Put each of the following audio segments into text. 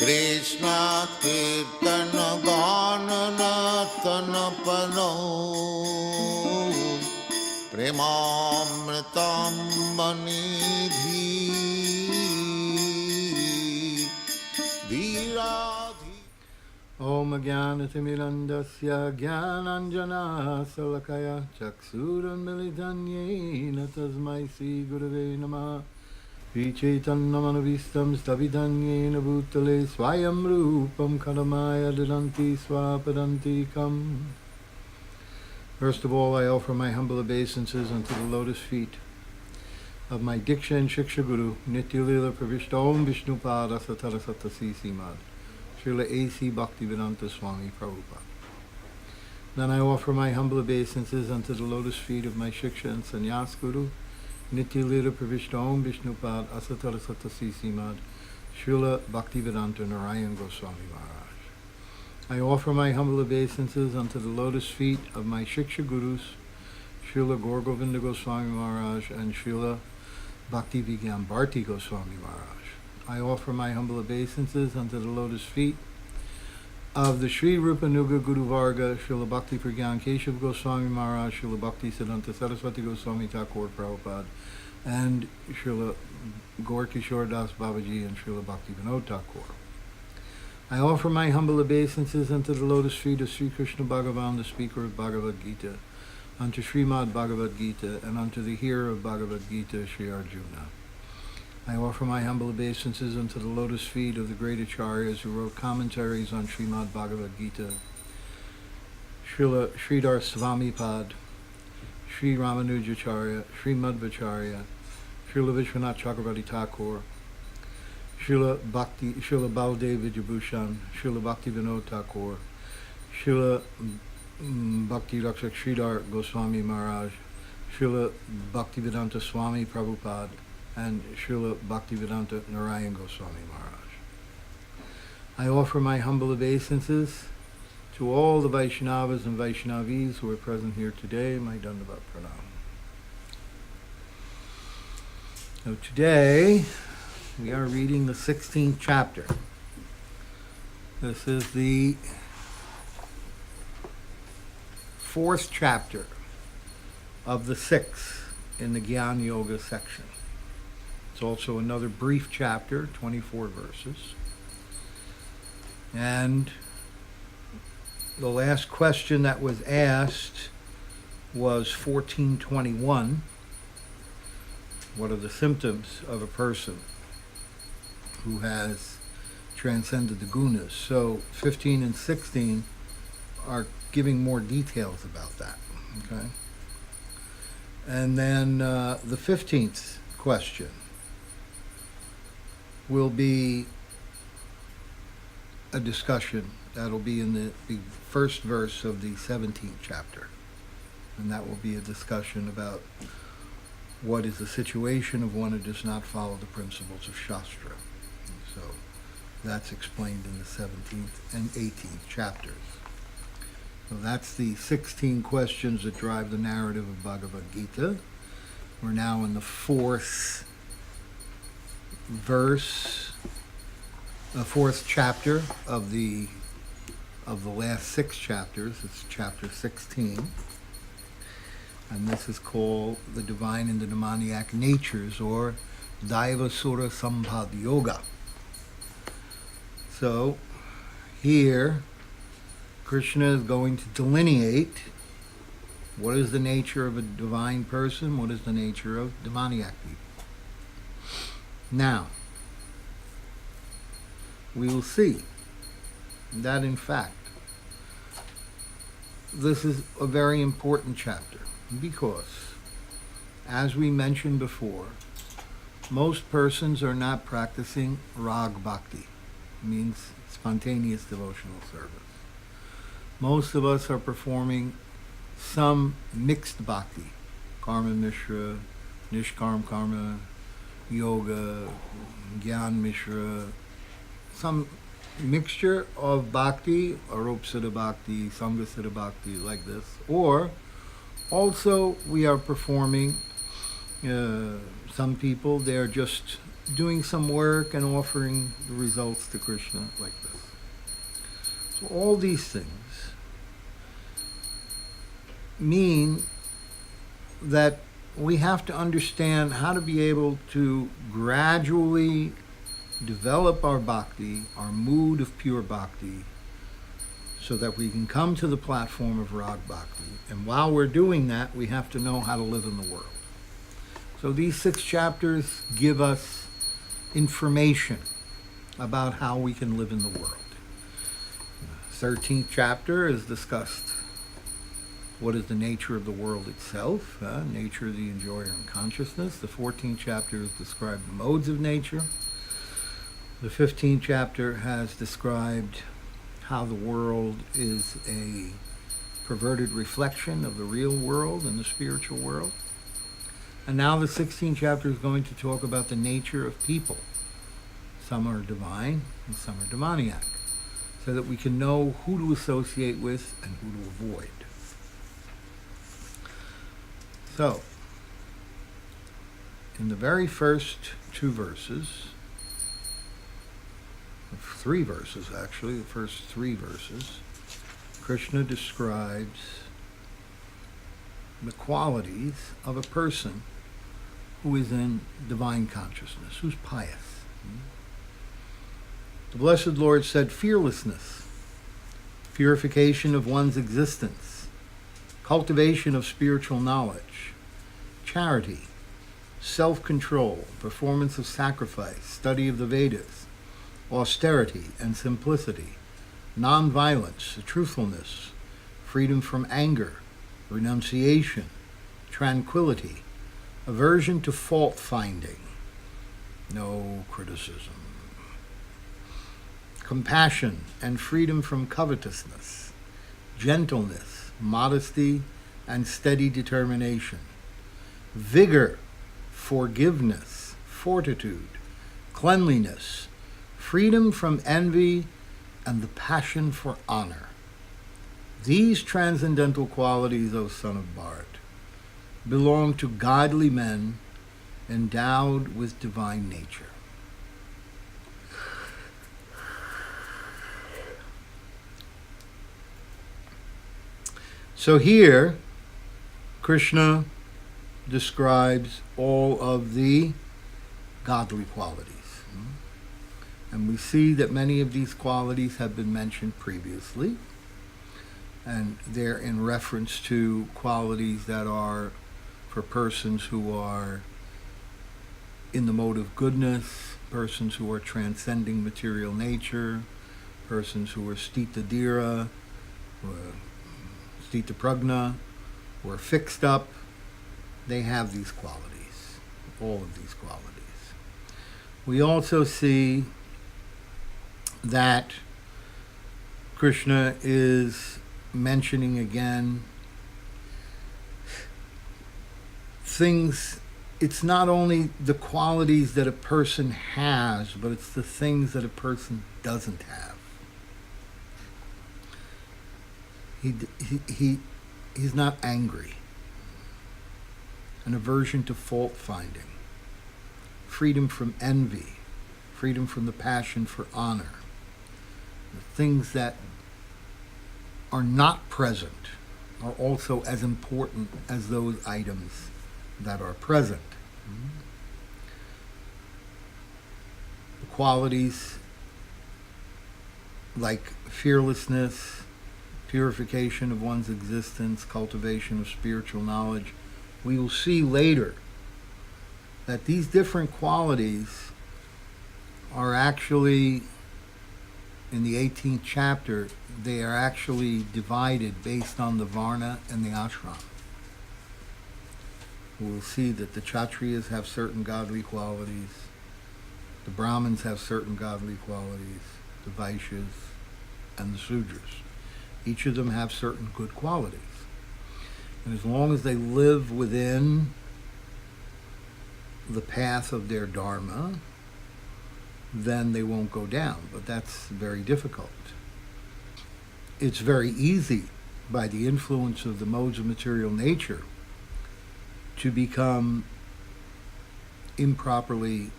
Krishna Kirtana Ganana Tana Pano Premamritam Manidhi Dhiradhi. Om Jnanatimirandasya Jnananjana Salakaya Chaksuran Militanyena Tasmai Sri Gurave Namaha Vichetannamanubhistam Stavidanyena Bhutale Swayam Rupam Kadamaya Didanti Swapadantikam. First of all, I offer my humble obeisances unto the lotus feet of my Diksha and Shiksha Guru, Nityalila Pravishta Om Vishnupada Satarasata Sisimad, Srila A.C. Bhaktivedanta Swami Prabhupada. Then I offer my humble obeisances unto the lotus feet of my Shiksha and Sannyas Guru, Nityalila Pravishta Om Vishnupada Asatarasata Sisimad, Srila Bhaktivedanta Narayan Goswami Maharaj. I offer my humble obeisances unto the lotus feet of my Shiksha Gurus, Srila Gaur Govinda Goswami Maharaj and Srila Bhakti Vigyan Bharti Goswami Maharaj. I offer my humble obeisances unto the lotus feet of the Sri Rupa Nuga Guru Varga, Srila Bhakti Pragyan Keshav Goswami Maharaj, Srila Bhakti Siddhanta Saraswati Goswami Thakur Prabhupada, and Srila Gaur Kishore Das Babaji and Srila Bhakti Vinod Thakur. I offer my humble obeisances unto the lotus feet of Sri Krishna Bhagavan, the speaker of Bhagavad Gita, unto Srimad Bhagavad Gita, and unto the hearer of Bhagavad Gita, Sri Arjuna. I offer my humble obeisances unto the lotus feet of the great acharyas who wrote commentaries on Srimad Bhagavad Gita, Srila Sridhar Swamipad, Sri Ramanujacharya, Sri Madhvacharya, Srila Vishwanath Chakravarti Thakur, Srila Baldev Vidyabhushan, Srila Bhakti Vinod Thakur, Srila Bhakti Rakshak Sridhar Goswami Maharaj, Srila Bhaktivedanta Swami Prabhupada, and Srila Bhaktivedanta Narayan Goswami Maharaj. I offer my humble obeisances to all the Vaishnavas and Vaishnavis who are present here today, my Dandavat Pranam. So today, we are reading the 16th chapter. This is the 4th chapter of the 6th in the Gyan Yoga section. It's also another brief chapter, 24 verses. And the last question that was asked was 1421. What are the symptoms of a person who has transcended the gunas? So 15 and 16 are giving more details about that. Okay. And then the 15th question will be a discussion that'll be in the first verse of the 17th chapter. And that will be a discussion about what is the situation of one who does not follow the principles of Shastra. So that's explained in the 17th and 18th chapters. So that's the 16 questions that drive the narrative of Bhagavad Gita. We're now in the 4th verse, the 4th chapter of the last 6 chapters. It's chapter 16. And this is called the Divine and the Demoniac Natures, or Daiva Sura Sambhad Yoga. So here, Krishna is going to delineate what is the nature of a divine person, what is the nature of demoniac people. Now, we will see that in fact, this is a very important chapter because, as we mentioned before, most persons are not practicing rag bhakti, means spontaneous devotional service. Most of us are performing some mixed bhakti, karma mishra, nishkarm karma, yoga, gyan mishra, some mixture of bhakti, aropsita bhakti, samgasita bhakti, like this. Or also we are performing, some people, they're just doing some work and offering the results to Krishna like this. So all these things mean that we have to understand how to be able to gradually develop our bhakti, our mood of pure bhakti, so that we can come to the platform of rag bhakti. And while we're doing that, we have to know how to live in the world. So these 6 chapters give us information about how we can live in the world. The 13th chapter is discussed what is the nature of the world itself, nature of the enjoyer and consciousness. The 14th chapter has described the modes of nature. The 15th chapter has described how the world is a perverted reflection of the real world and the spiritual world. And now the 16th chapter is going to talk about the nature of people. Some are divine and some are demoniac, so that we can know who to associate with and who to avoid. So, in the very first 2 verses, 3 verses actually, the first 3 verses, Krishna describes the qualities of a person who is in divine consciousness, who's pious. The Blessed Lord said, fearlessness, purification of one's existence, cultivation of spiritual knowledge, charity, self-control, performance of sacrifice, study of the Vedas, austerity and simplicity, non-violence, truthfulness, freedom from anger, renunciation, tranquility, aversion to fault-finding, no criticism, compassion and freedom from covetousness, gentleness, modesty, and steady determination, vigor, forgiveness, fortitude, cleanliness, freedom from envy, and the passion for honor. These transcendental qualities, O son of Bharat, belong to godly men endowed with divine nature. So here, Krishna describes all of the godly qualities. And we see that many of these qualities have been mentioned previously, and they're in reference to qualities that are for persons who are in the mode of goodness, persons who are transcending material nature, persons who are stita dhira, stita prajna, who are fixed up. They have these qualities, all of these qualities. We also see that Krishna is mentioning again things. It's not only the qualities that a person has, but it's the things that a person doesn't have. He's not angry. An aversion to fault finding, freedom from envy, freedom from the passion for honor. The things that are not present are also as important as those items that are present. The qualities like fearlessness, purification of one's existence, cultivation of spiritual knowledge, we will see later that these different qualities are actually, in the 18th chapter, they are actually divided based on the varna and the ashram. We'll see that the Kshatriyas have certain godly qualities, the Brahmins have certain godly qualities, the Vaishyas and the Sudras. Each of them have certain good qualities. And as long as they live within the path of their dharma, then they won't go down. But that's very difficult. It's very easy, by the influence of the modes of material nature, to become improperly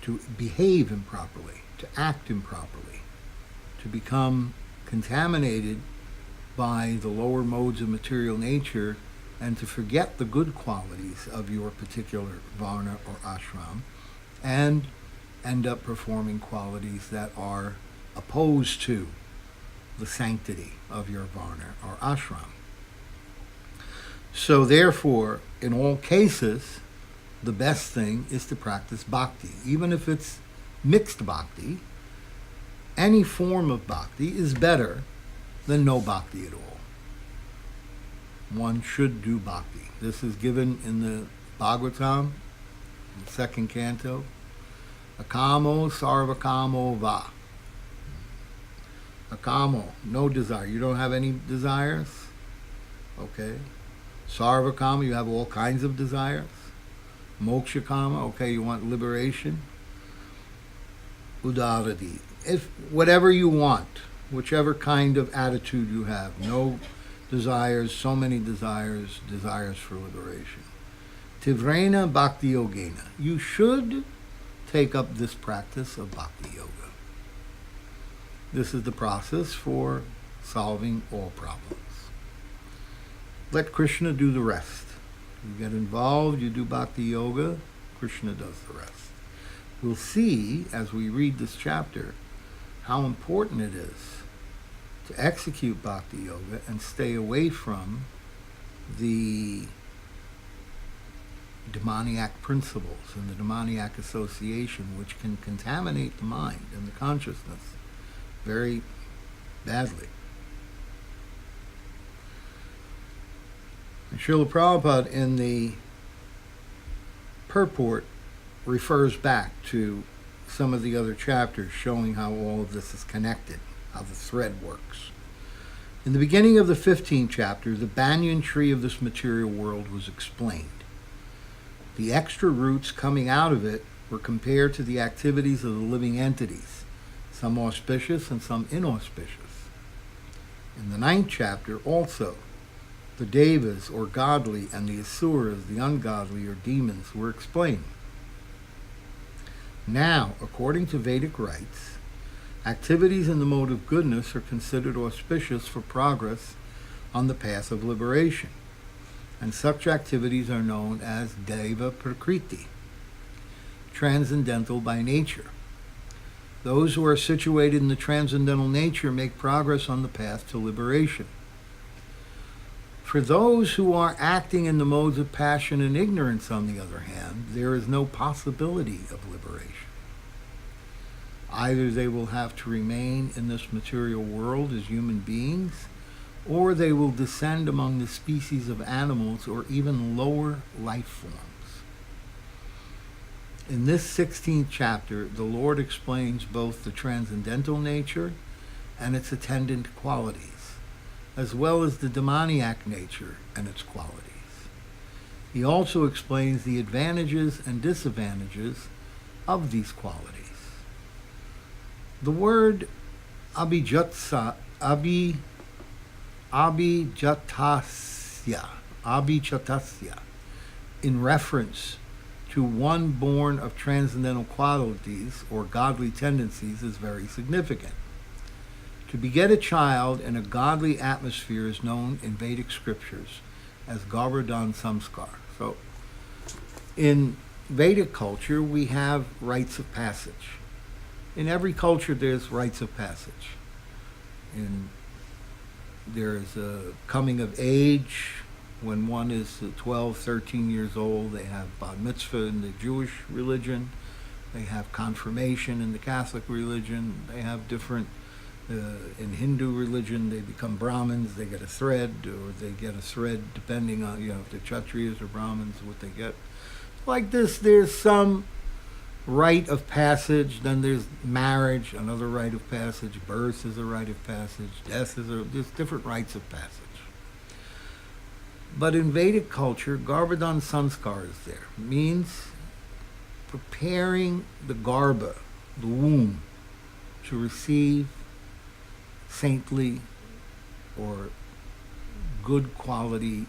to behave improperly, to act improperly, to become contaminated by the lower modes of material nature, and to forget the good qualities of your particular varna or ashram, and end up performing qualities that are opposed to the sanctity of your varna or ashram. So therefore, in all cases, the best thing is to practice bhakti. Even if it's mixed bhakti, any form of bhakti is better than no bhakti at all. One should do bhakti. This is given in the Bhagavatam, the second canto. Akamo sarvakamo va. Akamo, no desire. You don't have any desires? Okay. Sarvakama, you have all kinds of desires. Mokshakama, okay, you want liberation. Udaradi, if whatever you want, whichever kind of attitude you have, no desires, so many desires, desires for liberation. Tivrena bhakti yogena, you should take up this practice of bhakti yoga. This is the process for solving all problems. Let Krishna do the rest. You get involved, you do bhakti yoga, Krishna does the rest. We'll see, as we read this chapter, how important it is to execute bhakti yoga and stay away from the demoniac principles and the demoniac association, which can contaminate the mind and the consciousness very badly. And Srila Prabhupada in the purport refers back to some of the other chapters showing how all of this is connected, how the thread works. In the beginning of the 15th chapter, the banyan tree of this material world was explained. The extra roots coming out of it were compared to the activities of the living entities, some auspicious and some inauspicious. In the 9th chapter also, the devas, or godly, and the asuras, the ungodly, or demons, were explained. Now, according to Vedic rites, activities in the mode of goodness are considered auspicious for progress on the path of liberation, and such activities are known as Deva Prakriti, transcendental by nature. Those who are situated in the transcendental nature make progress on the path to liberation. For those who are acting in the modes of passion and ignorance, on the other hand, there is no possibility of liberation. Either they will have to remain in this material world as human beings, or they will descend among the species of animals or even lower life forms. In this 16th chapter, the Lord explains both the transcendental nature and its attendant qualities, as well as the demoniac nature and its qualities. He also explains the advantages and disadvantages of these qualities. The word abhijatasya, in reference to one born of transcendental qualities or godly tendencies, is very significant. To beget a child in a godly atmosphere is known in Vedic scriptures as Govardhan Samskar. So, in Vedic culture, we have rites of passage. In every culture, there's rites of passage. There's a coming of age. When one is 12, 13 years old, they have bar mitzvah in the Jewish religion. They have confirmation in the Catholic religion. They have different, in Hindu religion, they become Brahmins. They get a thread, or they get a thread depending on, if they're Kshatriyas or Brahmins, what they get. Like this, there's some rite of passage. Then there's marriage, another rite of passage. Birth is a rite of passage. Death is there's different rites of passage. But in Vedic culture, Garbhadan Sanskar is there. It means preparing the garbha, the womb, to receive saintly or good quality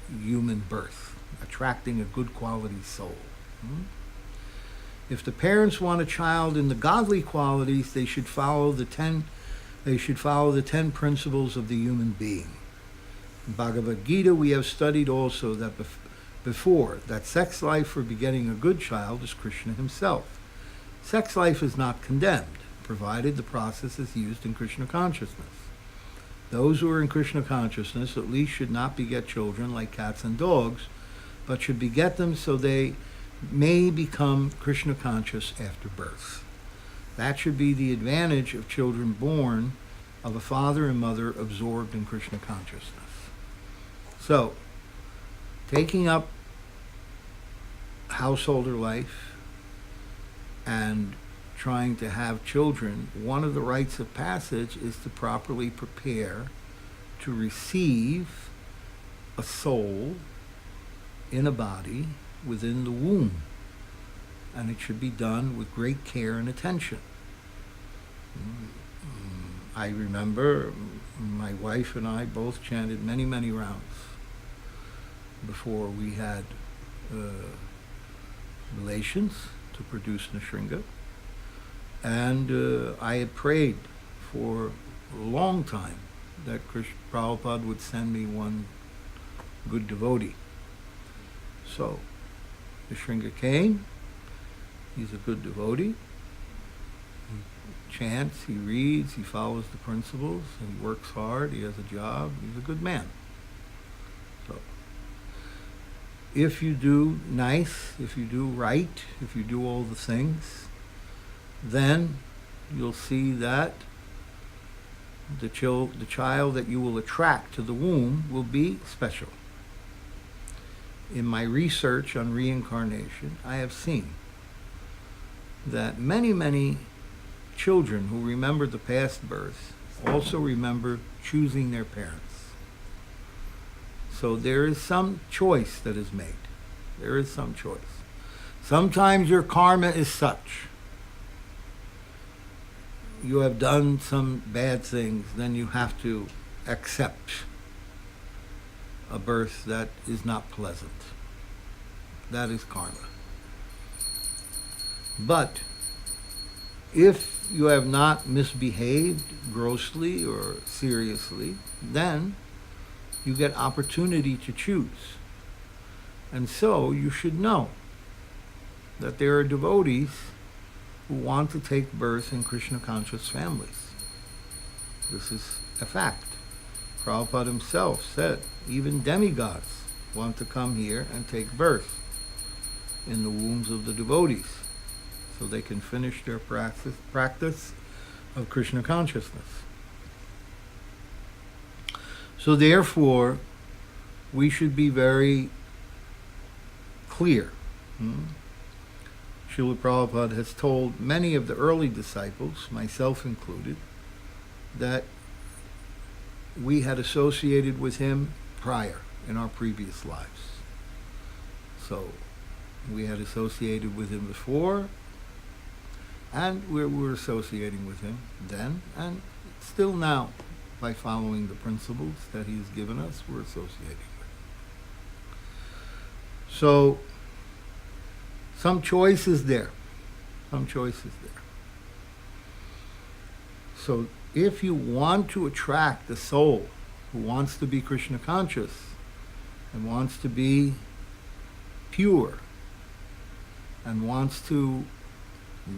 human birth, attracting a good quality soul. If the parents want a child in the godly qualities, they should follow the 10 principles of the human being. In Bhagavad Gita, we have studied also that before that sex life for begetting a good child is Krishna himself. Sex life is not condemned, provided the process is used in Krishna consciousness. Those who are in Krishna consciousness at least should not beget children like cats and dogs, but should beget them so they may become Krishna conscious after birth. That should be the advantage of children born of a father and mother absorbed in Krishna consciousness. So, taking up householder life and trying to have children, one of the rites of passage is to properly prepare to receive a soul in a body within the womb. And it should be done with great care and attention. I remember my wife and I both chanted many, many rounds before we had relations to produce Nishringa. And I had prayed for a long time that Krishna Prabhupada would send me one good devotee. So, Nishringa came. He's a good devotee. He chants, he reads, he follows the principles, and he works hard, he has a job, he's a good man. So, if you do nice, if you do right, if you do all the things, then you'll see that the child that you will attract to the womb will be special. In my research on reincarnation, I have seen that many, many children who remember the past birth also remember choosing their parents. So there is some choice that is made. There is some choice. Sometimes your karma is such. You have done some bad things, then you have to accept a birth that is not pleasant. That is karma. But if you have not misbehaved grossly or seriously, then you get opportunity to choose. And so you should know that there are devotees who want to take birth in Krishna conscious families. This is a fact. Prabhupada himself said even demigods want to come here and take birth in the wombs of the devotees so they can finish their practice of Krishna consciousness. So therefore, we should be very clear. Srila Prabhupada has told many of the early disciples, myself included, that we had associated with him prior in our previous lives. So we had associated with him before, and we're associating with him then, and still now, by following the principles that he has given us, we're associating with him. So, some choice is there. Some choice is there. So, if you want to attract a soul who wants to be Krishna conscious and wants to be pure and wants to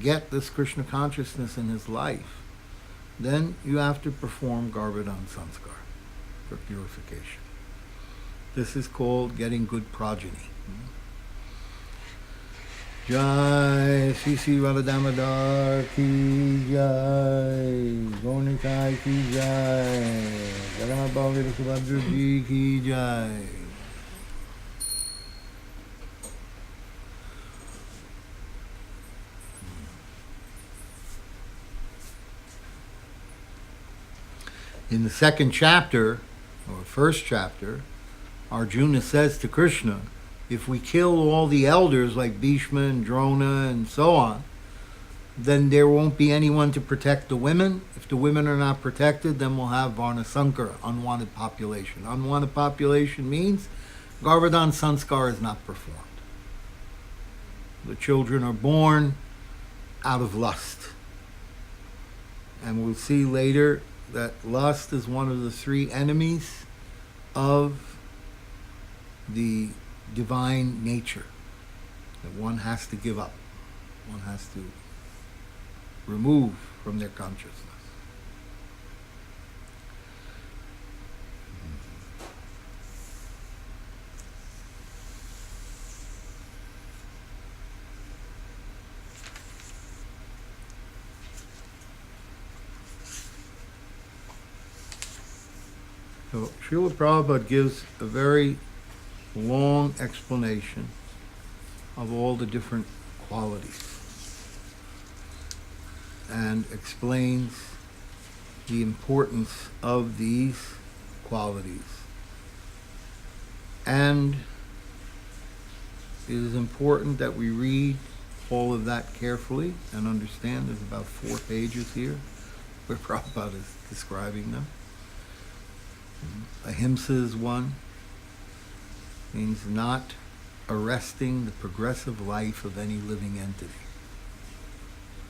get this Krishna consciousness in his life, then you have to perform Garbhadan Sanskar for purification. This is called getting good progeny. Jai Sri Sri Radha Damodar ki jai, Gaunikai ki jai, Jagannath Baladev Subhadra ji ki jai. In the second chapter, or first chapter, Arjuna says to Krishna, if we kill all the elders like Bhishma and Drona and so on, then there won't be anyone to protect the women. If the women are not protected, then we'll have Varna Sankara, unwanted population. Unwanted population means Garbhadan Sanskar is not performed. The children are born out of lust. And we'll see later that lust is one of the three enemies of the divine nature that one has to give up, one has to remove from their consciousness. So Srila Prabhupada gives a very long explanation of all the different qualities and explains the importance of these qualities. And it is important that we read all of that carefully and understand. There's about 4 pages here where Prabhupada is describing them. Ahimsa is one. Means not arresting the progressive life of any living entity.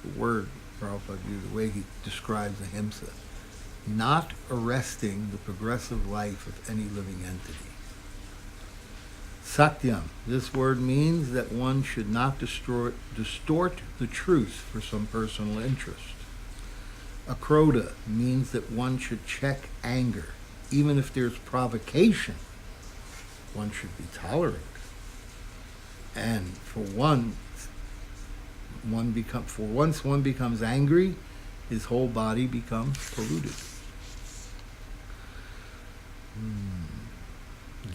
The word Prabhupada used, the way he describes ahimsa. Not arresting the progressive life of any living entity. Satyam, this word means that one should not distort the truth for some personal interest. Akrodha means that one should check anger. Even if there's provocation, one should be tolerant. And once one becomes angry, his whole body becomes polluted.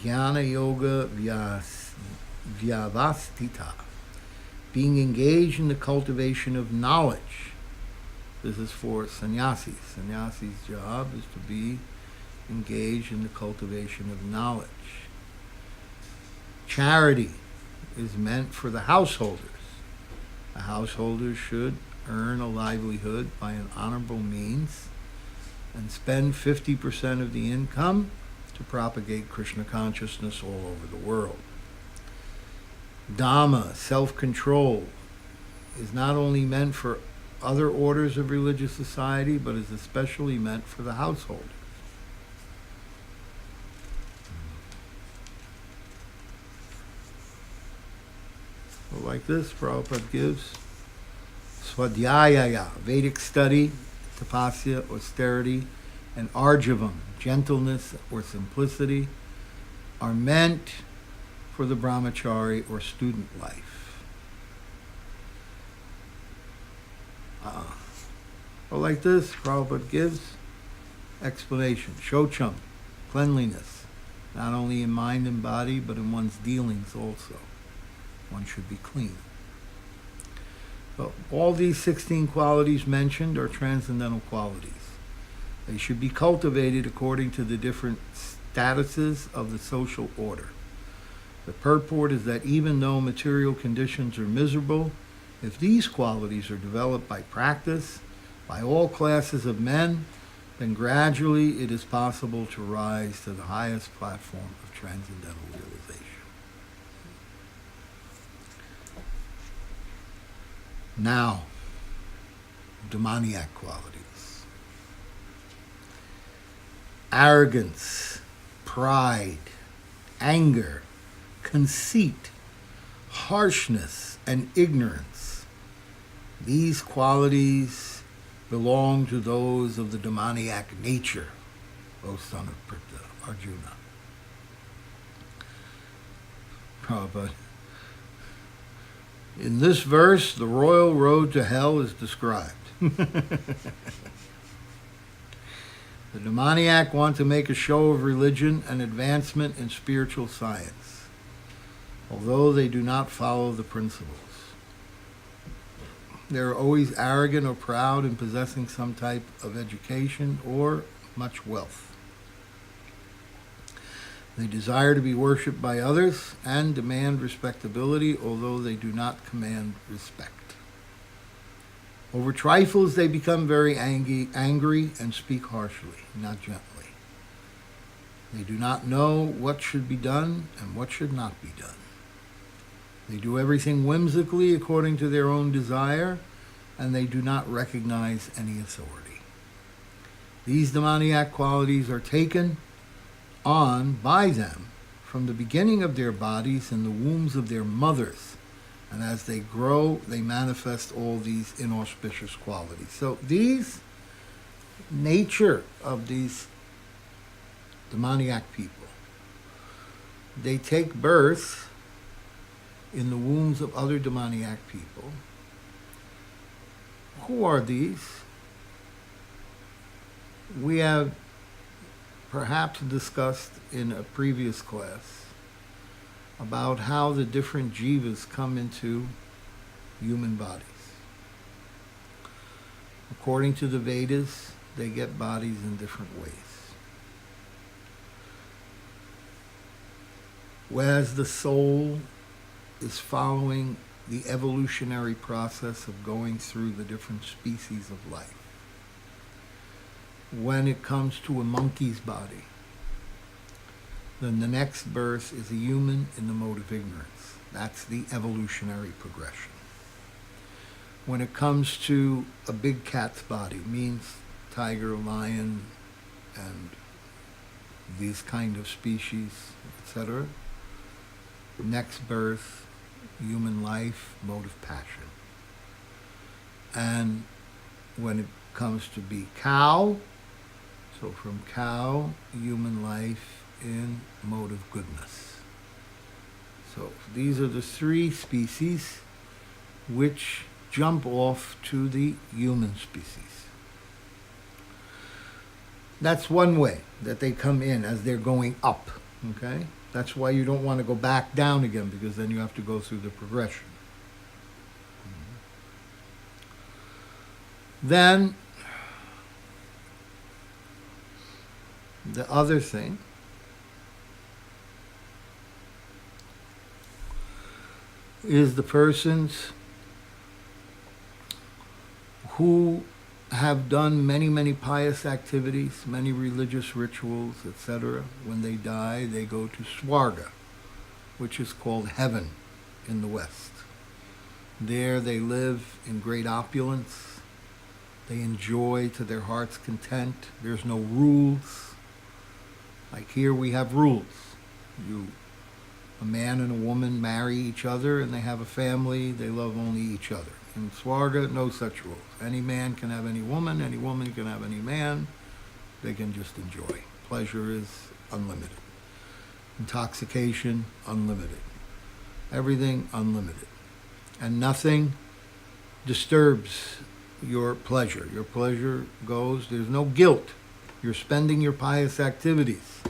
Jnana Yoga Vyavastita, being engaged in the cultivation of knowledge. This is for sannyasis. Sannyasi's job is to be engaged in the cultivation of knowledge. Charity is meant for the householders. The householders should earn a livelihood by an honorable means and spend 50% of the income to propagate Krishna consciousness all over the world. Dhamma, self-control, is not only meant for other orders of religious society, but is especially meant for the householders. So like this, Prabhupada gives Swadhyayaya, Vedic study, tapasya, austerity, and arjavam, gentleness or simplicity, are meant for the brahmachari or student life. Well, like this, Prabhupada gives explanation. Shocham, cleanliness, not only in mind and body, but in one's dealings also. One should be clean. But all these 16 qualities mentioned are transcendental qualities. They should be cultivated according to the different statuses of the social order. The purport is that even though material conditions are miserable, if these qualities are developed by practice, by all classes of men, then gradually it is possible to rise to the highest platform of transcendental realization. Now, demoniac qualities. Arrogance, pride, anger, conceit, harshness, and ignorance. These qualities belong to those of the demoniac nature, O son of Pritha, Arjuna. Prabhupada. In this verse, the royal road to hell is described. The demoniac want to make a show of religion and advancement in spiritual science, although they do not follow the principles. They are always arrogant or proud in possessing some type of education or much wealth. They desire to be worshipped by others and demand respectability, although they do not command respect. Over trifles, they become very angry and speak harshly, not gently. They do not know what should be done and what should not be done. They do everything whimsically according to their own desire, and they do not recognize any authority. These demoniac qualities are taken on by them from the beginning of their bodies in the wombs of their mothers. And as they grow, they manifest all these inauspicious qualities. So these nature of these demoniac people, they take birth in the wombs of other demoniac people. Who are these? We have perhaps discussed in a previous class about how the different jivas come into human bodies. According to the Vedas, they get bodies in different ways. Whereas the soul is following the evolutionary process of going through the different species of life. When it comes to a monkey's body, then the next birth is a human in the mode of ignorance. That's the evolutionary progression. When it comes to a big cat's body, means tiger, lion, and these kind of species, etc. Next birth, human life, mode of passion. And when it comes to be cow, so from cow, human life in mode of goodness. So these are the three species which jump off to the human species. That's one way that they come in as they're going up, okay? That's why you don't want to go back down again, because then you have to go through the progression. Then, the other thing is the persons who have done many, many pious activities, many religious rituals, etc. When they die, they go to Swarga, which is called heaven in the West. There they live in great opulence. They enjoy to their heart's content. There's no rules. Like here we have rules. A man and a woman marry each other and they have a family. They love only each other. In Swarga, no such rules. Any man can have any woman can have any man. They can just enjoy. Pleasure is unlimited. Intoxication, unlimited. Everything, unlimited. And nothing disturbs your pleasure. Your pleasure goes, there's no guilt. You're spending your pious activities.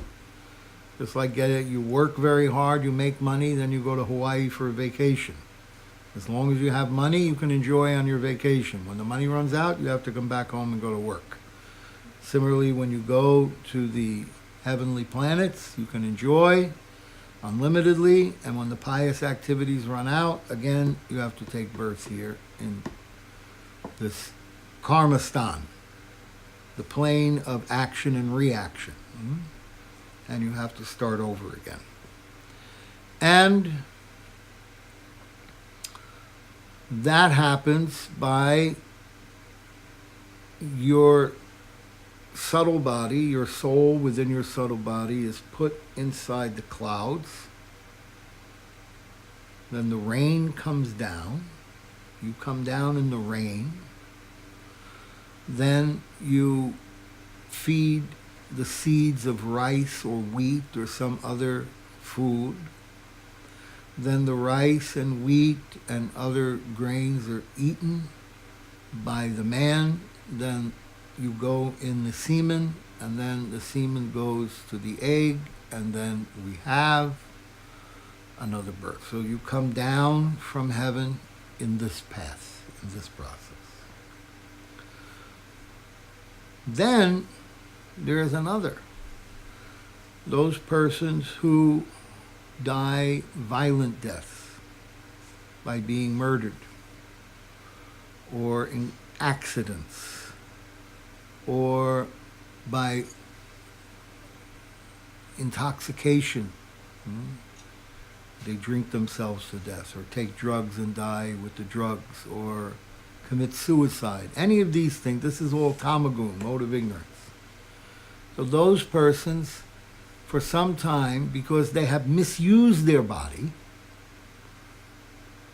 Just like you work very hard, you make money, then you go to Hawaii for a vacation. As long as you have money, you can enjoy on your vacation. When the money runs out, you have to come back home and go to work. Similarly, when you go to the heavenly planets, you can enjoy unlimitedly, and when the pious activities run out, again, you have to take birth here in this karmastan, the plane of action and reaction. And you have to start over again. And that happens by your subtle body, your soul within your subtle body is put inside the clouds. Then the rain comes down. You come down in the rain. Then you feed the seeds of rice or wheat or some other food. Then the rice and wheat and other grains are eaten by the man. Then you go in the semen, and then the semen goes to the egg, and then we have another birth. So you come down from heaven in this path, in this process. Then there is another. Those persons who die violent deaths by being murdered or in accidents or by intoxication they drink themselves to death, or take drugs and die with the drugs, or commit suicide. Any of these things, this is all tamagun, mode of ignorance. So those persons, for some time, because they have misused their body,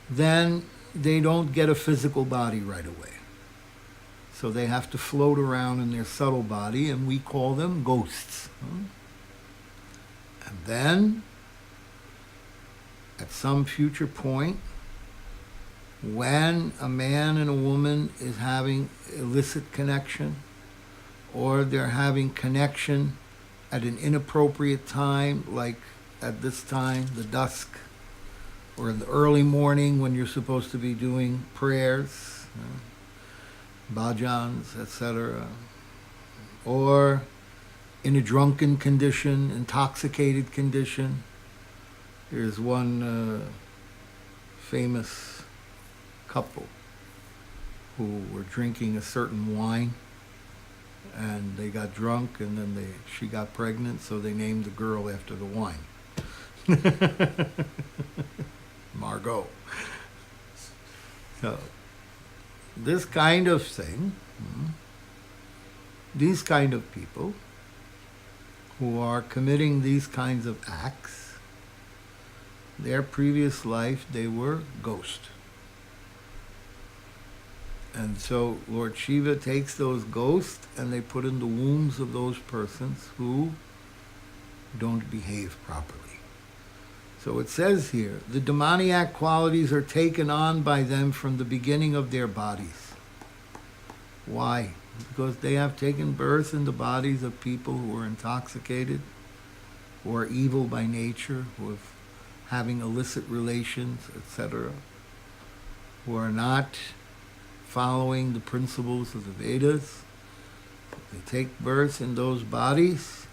then they don't get a physical body right away. So they have to float around in their subtle body, and we call them ghosts. And then, at some future point, when a man and a woman is having illicit connection, or they're having connection at an inappropriate time, like at this time, the dusk, or in the early morning when you're supposed to be doing prayers, bhajans, etc., or in a drunken condition, intoxicated condition. There's one famous couple who were drinking a certain wine, and they got drunk, and then she got pregnant, so they named the girl after the wine. Margot. So, this kind of thing, these kind of people who are committing these kinds of acts, their previous life, they were ghost. And so Lord Shiva takes those ghosts and they put in the wombs of those persons who don't behave properly. So it says here, the demoniac qualities are taken on by them from the beginning of their bodies. Why? Because they have taken birth in the bodies of people who are intoxicated, who are evil by nature, who are having illicit relations, etc., who are not following the principles of the Vedas. They take birth in those bodies.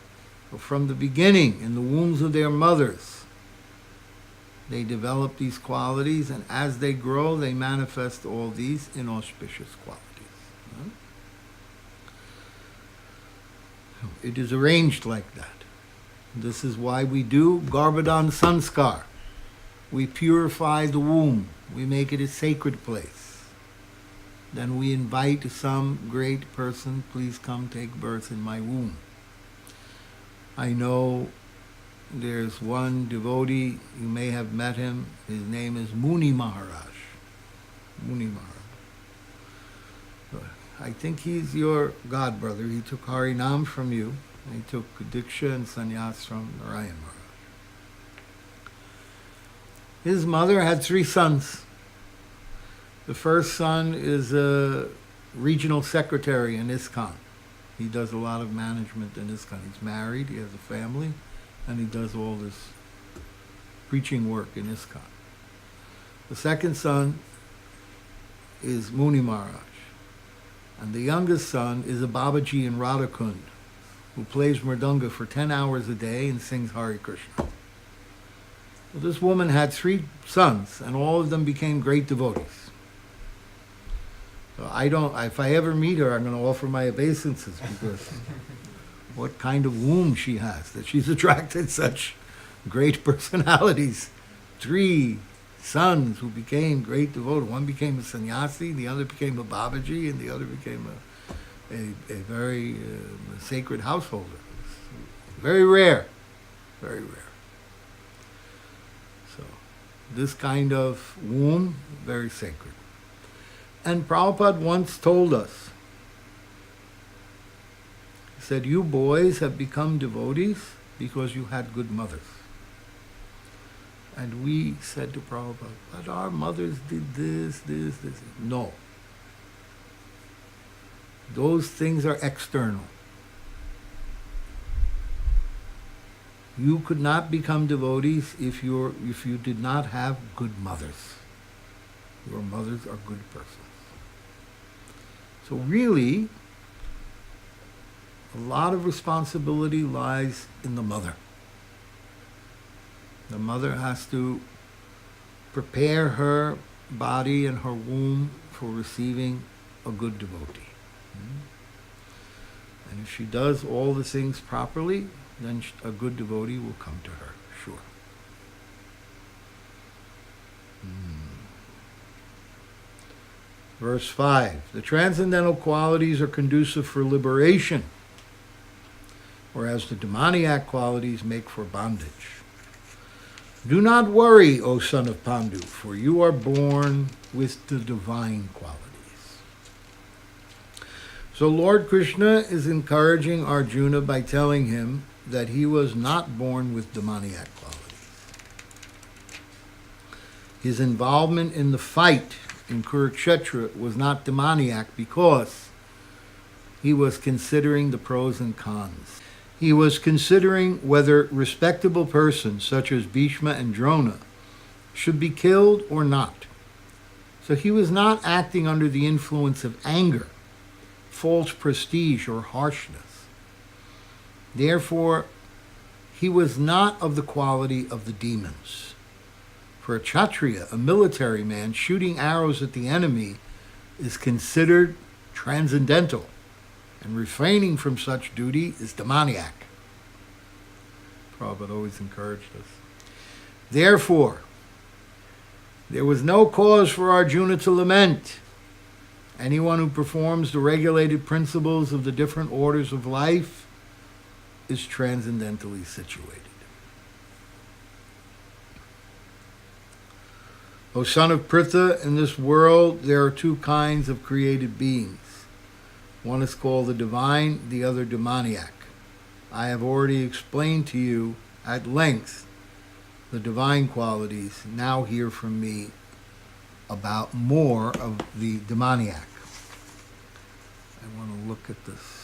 So from the beginning, in the wombs of their mothers, they develop these qualities, and as they grow, they manifest all these inauspicious qualities. It is arranged like that. This is why we do Garbhadan Sanskar. We purify the womb. We make it a sacred place. Then we invite some great person, please come take birth in my womb. I know there's one devotee, you may have met him, his name is Muni Maharaj. Muni Maharaj. I think he's your god brother. He took Harinam from you. He took Diksha and Sannyas from Narayan Maharaj. His mother had 3 sons. The first son is a regional secretary in ISKCON. He does a lot of management in ISKCON. He's married, he has a family, and he does all this preaching work in ISKCON. The second son is Muni Maharaj. And the youngest son is a Babaji in Radhakund, who plays mridanga for 10 hours a day and sings Hare Krishna. Well, this woman had 3 sons, and all of them became great devotees. So if I ever meet her, I'm going to offer my obeisances, because what kind of womb she has, that she's attracted such great personalities. 3 sons who became great devotees. One became a sannyasi, the other became a Babaji, and the other became a very sacred householder. Very rare. Very rare. So, this kind of womb, very sacred. And Prabhupada once told us, he said, you boys have become devotees because you had good mothers. And we said to Prabhupada, but our mothers did this. No. Those things are external. You could not become devotees if you did not have good mothers. Your mothers are good persons. So really, a lot of responsibility lies in the mother. The mother has to prepare her body and her womb for receiving a good devotee. And if she does all the things properly, then a good devotee will come to her, sure. Verse 5, the transcendental qualities are conducive for liberation, whereas the demoniac qualities make for bondage. Do not worry, O son of Pandu, for you are born with the divine qualities. So Lord Krishna is encouraging Arjuna by telling him that he was not born with demoniac qualities. His involvement in the fight in Kurukshetra was not demoniac because he was considering the pros and cons. He was considering whether respectable persons such as Bhishma and Drona should be killed or not. So he was not acting under the influence of anger, false prestige, or harshness. Therefore, he was not of the quality of the demons. For a Kshatriya, a military man, shooting arrows at the enemy is considered transcendental, and refraining from such duty is demoniac. Prabhupada always encouraged us. Therefore, there was no cause for Arjuna to lament. Anyone who performs the regulated principles of the different orders of life is transcendentally situated. O son of Pritha, in this world there are two kinds of created beings. One is called the divine, the other demoniac. I have already explained to you at length the divine qualities. Now hear from me about more of the demoniac. I want to look at this.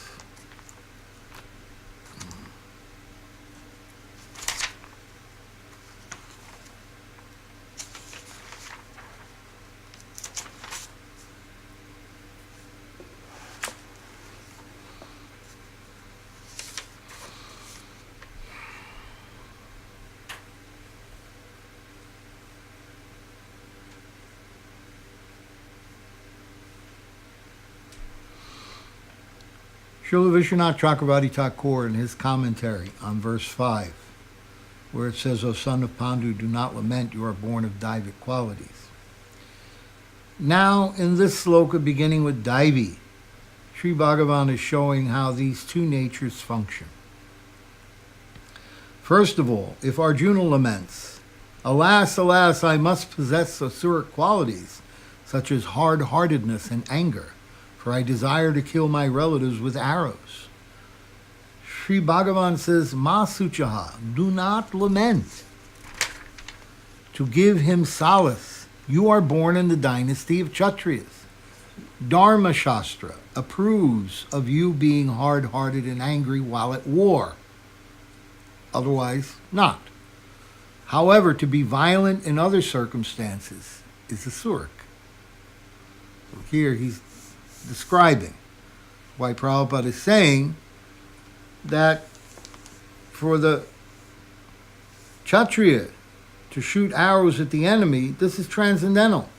Srila Vishwanath Chakravarti Thakur in his commentary on verse 5, where it says, O son of Pandu, do not lament, you are born of Daivic qualities. Now, in this sloka beginning with Daivi, Sri Bhagavan is showing how these two natures function. First of all, if Arjuna laments, alas, alas, I must possess asuric qualities, such as hard-heartedness and anger, for I desire to kill my relatives with arrows. Sri Bhagavan says, Ma suchaha, do not lament. To give him solace, you are born in the dynasty of Kshatriyas. Dharma Shastra approves of you being hard-hearted and angry while at war. Otherwise, not. However, to be violent in other circumstances is asuric. So here he's describing why Prabhupada is saying that for the Kshatriya to shoot arrows at the enemy, this is transcendental,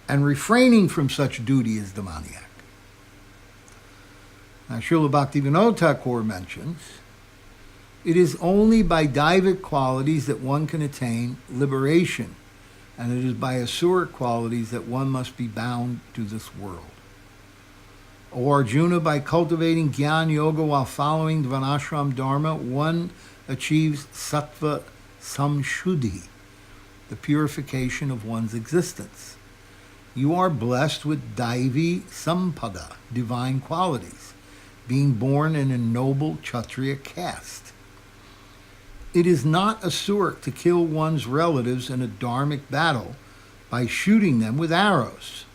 and refraining from such duty is demoniac. Now, Srila Bhaktivinoda Thakur mentions, it is only by Daivic qualities that one can attain liberation, and it is by asuric qualities that one must be bound to this world. O Arjuna, by cultivating Jnana Yoga while following Dvanashram Dharma, one achieves Sattva Samshuddhi, the purification of one's existence. You are blessed with Daivi Sampada, divine qualities, being born in a noble Kshatriya caste. It is not asuric to kill one's relatives in a dharmic battle by shooting them with arrows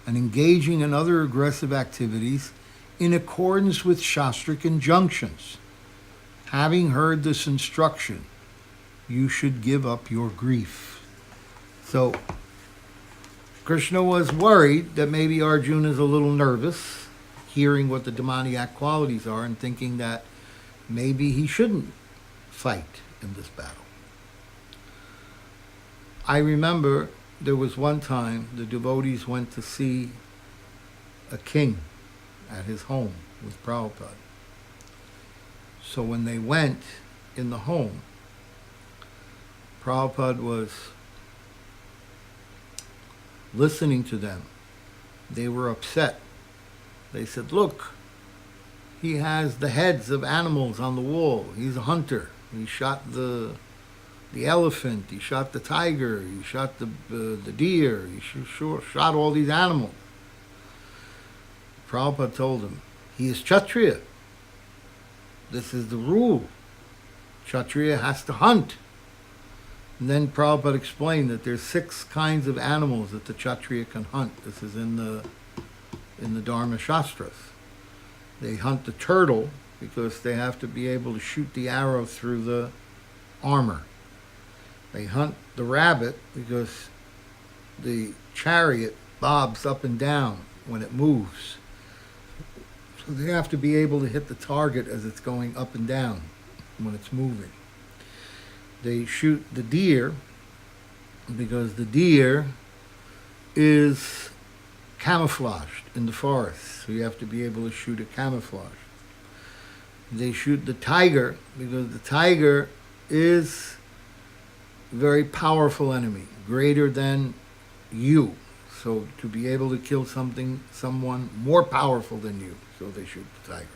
and engaging in other aggressive activities in accordance with Shastric injunctions. Having heard this instruction, you should give up your grief. So, Krishna was worried that maybe Arjuna is a little nervous, hearing what the demoniac qualities are and thinking that maybe he shouldn't fight in this battle. I remember there was one time the devotees went to see a king at his home with Prabhupada. So when they went in the home, Prabhupada was listening to them they were upset. They said, look, he has the heads of animals on the wall. He's a hunter. He shot the elephant. He shot the tiger. He shot the deer. He shot all these animals. Prabhupada told him, he is Kshatriya. This is the rule. Kshatriya has to hunt. And then Prabhupada explained that there's 6 kinds of animals that the Kshatriya can hunt. This is in the Dharma Shastras. They hunt the turtle because they have to be able to shoot the arrow through the armor. They hunt the rabbit because the chariot bobs up and down when it moves. So they have to be able to hit the target as it's going up and down when it's moving. They shoot the deer because the deer is camouflaged in the forest, so you have to be able to shoot it camouflaged. They shoot the tiger because the tiger is a very powerful enemy, greater than you. So to be able to kill someone more powerful than you, so they shoot the tiger.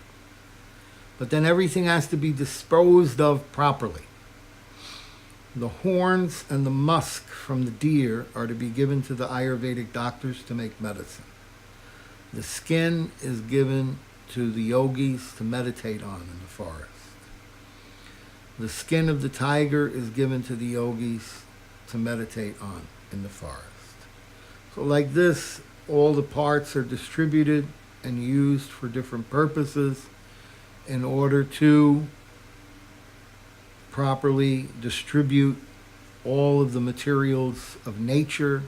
But then everything has to be disposed of properly. The horns and the musk from the deer are to be given to the Ayurvedic doctors to make medicine. The skin is given to the yogis to meditate on in the forest. The skin of the tiger is given to the yogis to meditate on in the forest. So like this, all the parts are distributed and used for different purposes in order to properly distribute all of the materials of nature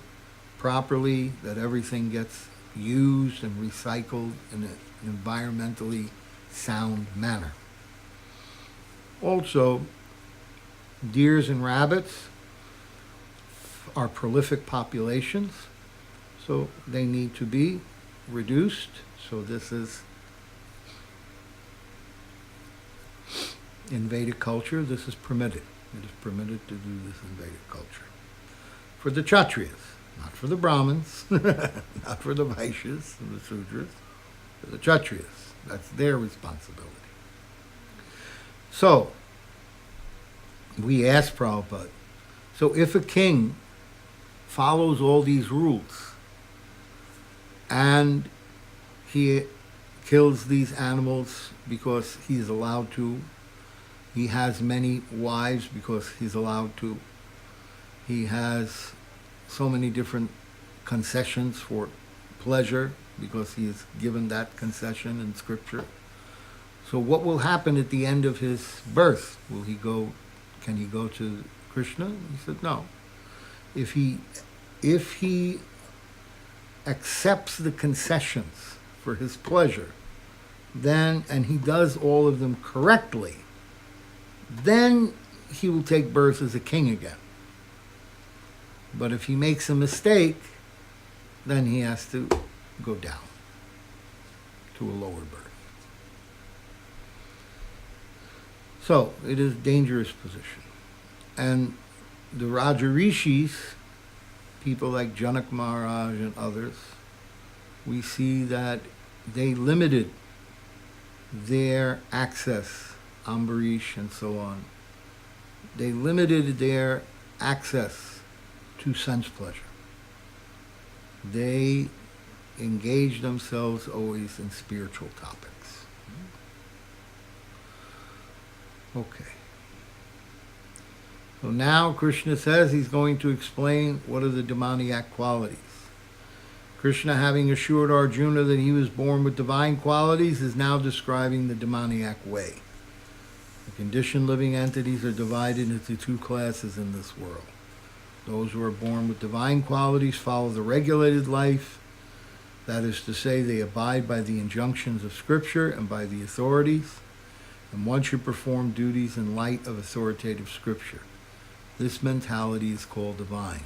properly, that everything gets used and recycled in an environmentally sound manner. Also, deers and rabbits are prolific populations, so they need to be reduced. So this is, in Vedic culture, this is permitted. It is permitted to do this in Vedic culture. For the Kshatriyas, not for the Brahmins, not for the Vaishyas and the Sudras, for the Kshatriyas. That's their responsibility. So, we asked Prabhupada, so if a king follows all these rules and he kills these animals because he's allowed to, he has many wives because he's allowed to, he has so many different concessions for pleasure because he is given that concession in scripture. So what will happen at the end of his birth? Can he go to Krishna? He said no. If he accepts the concessions for his pleasure, and he does all of them correctly, then he will take birth as a king again. But if he makes a mistake, then he has to go down to a lower birth. So, it is a dangerous position. And the Raja Rishis, people like Janak Maharaj and others, we see that they limited their access, Ambarish and so on. They limited their access to sense pleasure. They engaged themselves always in spiritual topics. Okay. So now Krishna says he's going to explain what are the demoniac qualities. Krishna, having assured Arjuna that he was born with divine qualities, is now describing the demoniac way. The conditioned living entities are divided into 2 classes in this world. Those who are born with divine qualities follow the regulated life. That is to say, they abide by the injunctions of Scripture and by the authorities, and one should perform duties in light of authoritative Scripture. This mentality is called divine.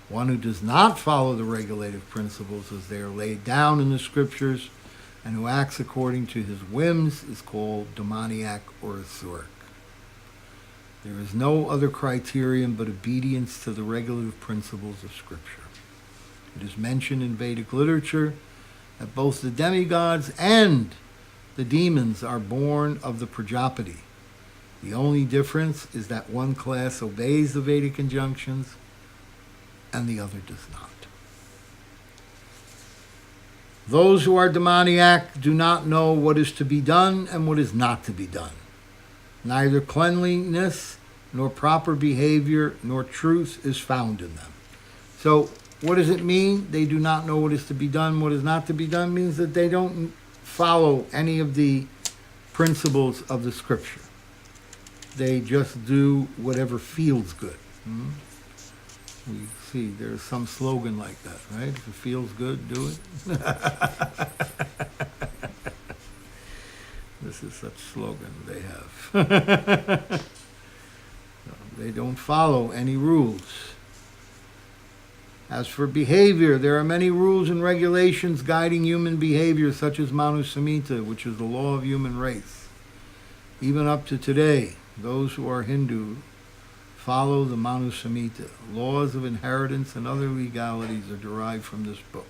One who does not follow the regulative principles as they are laid down in the Scriptures and who acts according to his whims is called demoniac or asuric. There is no other criterion but obedience to the regulative principles of Scripture. It is mentioned in Vedic literature that both the demigods and the demons are born of the Prajapati. The only difference is that one class obeys the Vedic injunctions and the other does not. Those who are demoniac do not know what is to be done and what is not to be done. Neither cleanliness nor proper behavior nor truth is found in them. So what does it mean? They do not know what is to be done, what is not to be done means that they don't follow any of the principles of the scripture. They just do whatever feels good. We see there's some slogan like that, right? If it feels good, do it. This is such slogan they have. They don't follow any rules. As for behavior, there are many rules and regulations guiding human behavior, such as Manu Samhita, which is the law of human race. Even up to today, those who are Hindu follow the Manu Samhita. Laws of inheritance and other legalities are derived from this book.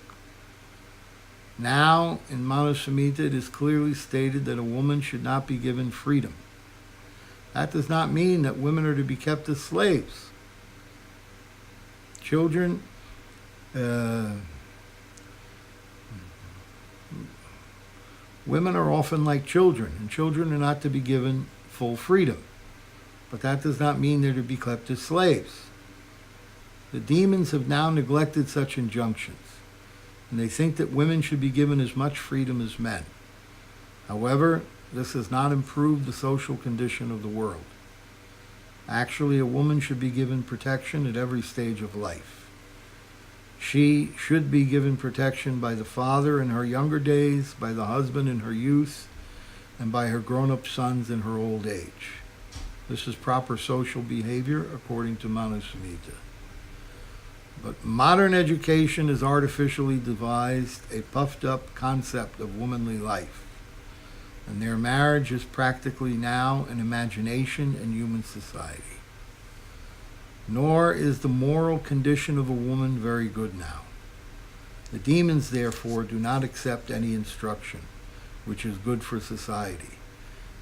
Now, in Manu Samhita, it is clearly stated that a woman should not be given freedom. That does not mean that women are to be kept as slaves. Children, women are often like children, and children are not to be given full freedom. But that does not mean they're to be kept as slaves. The demons have now neglected such injunctions, and they think that women should be given as much freedom as men. However, this has not improved the social condition of the world. Actually, a woman should be given protection at every stage of life. She should be given protection by the father in her younger days, by the husband in her youth, and by her grown-up sons in her old age. This is proper social behavior according to Manu Samhita. But modern education has artificially devised a puffed-up concept of womanly life, and their marriage is practically now an imagination in human society. Nor is the moral condition of a woman very good now. The demons, therefore, do not accept any instruction which is good for society.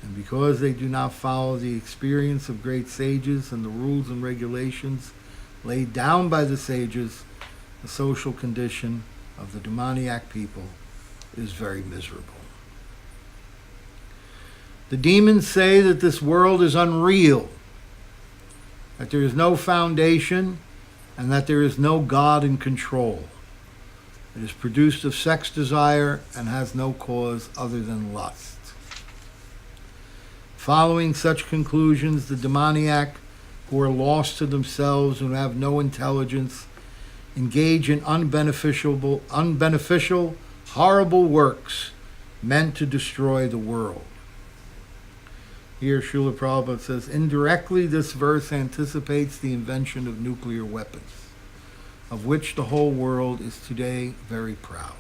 And because they do not follow the experience of great sages and the rules and regulations laid down by the sages, the social condition of the demoniac people is very miserable. The demons say that this world is unreal, that there is no foundation, and that there is no God in control. It is produced of sex desire and has no cause other than lust. Following such conclusions, the demoniac, who are lost to themselves and have no intelligence, engage in unbeneficial, horrible works meant to destroy the world. Here, Srila Prabhupada says, indirectly, this verse anticipates the invention of nuclear weapons, of which the whole world is today very proud.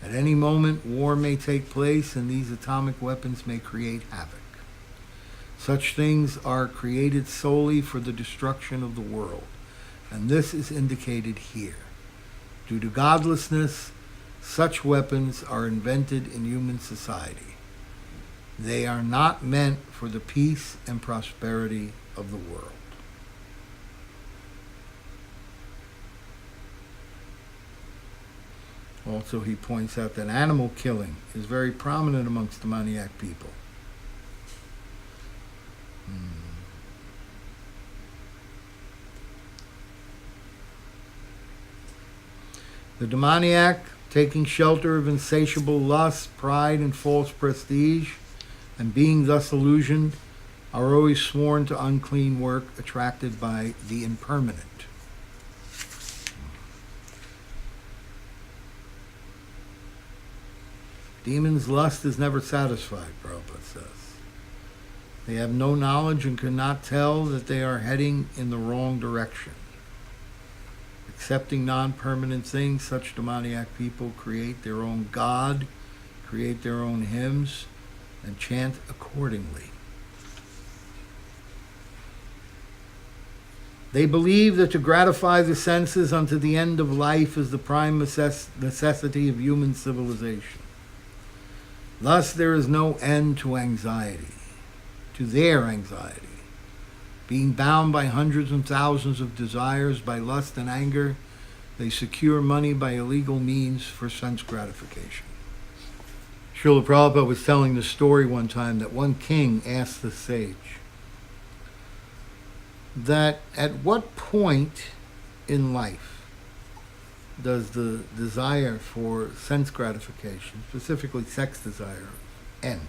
At any moment, war may take place, and these atomic weapons may create havoc. Such things are created solely for the destruction of the world, and this is indicated here. Due to godlessness, such weapons are invented in human society. They are not meant for the peace and prosperity of the world. Also, he points out that animal killing is very prominent amongst demoniac people. The demoniac, taking shelter of insatiable lust, pride, and false prestige, and being thus illusioned, are always sworn to unclean work, attracted by the impermanent. Demons' lust is never satisfied, Prabhupada says. They have no knowledge and cannot tell that they are heading in the wrong direction. Accepting non-permanent things, such demoniac people create their own God, create their own hymns, and chant accordingly. They believe that to gratify the senses unto the end of life is the prime necessity of human civilization. Thus there is no end to anxiety, to their anxiety. Being bound by hundreds and thousands of desires, by lust and anger, they secure money by illegal means for sense gratification. Srila Prabhupada was telling the story one time that one king asked the sage that at what point in life does the desire for sense gratification, specifically sex desire, end?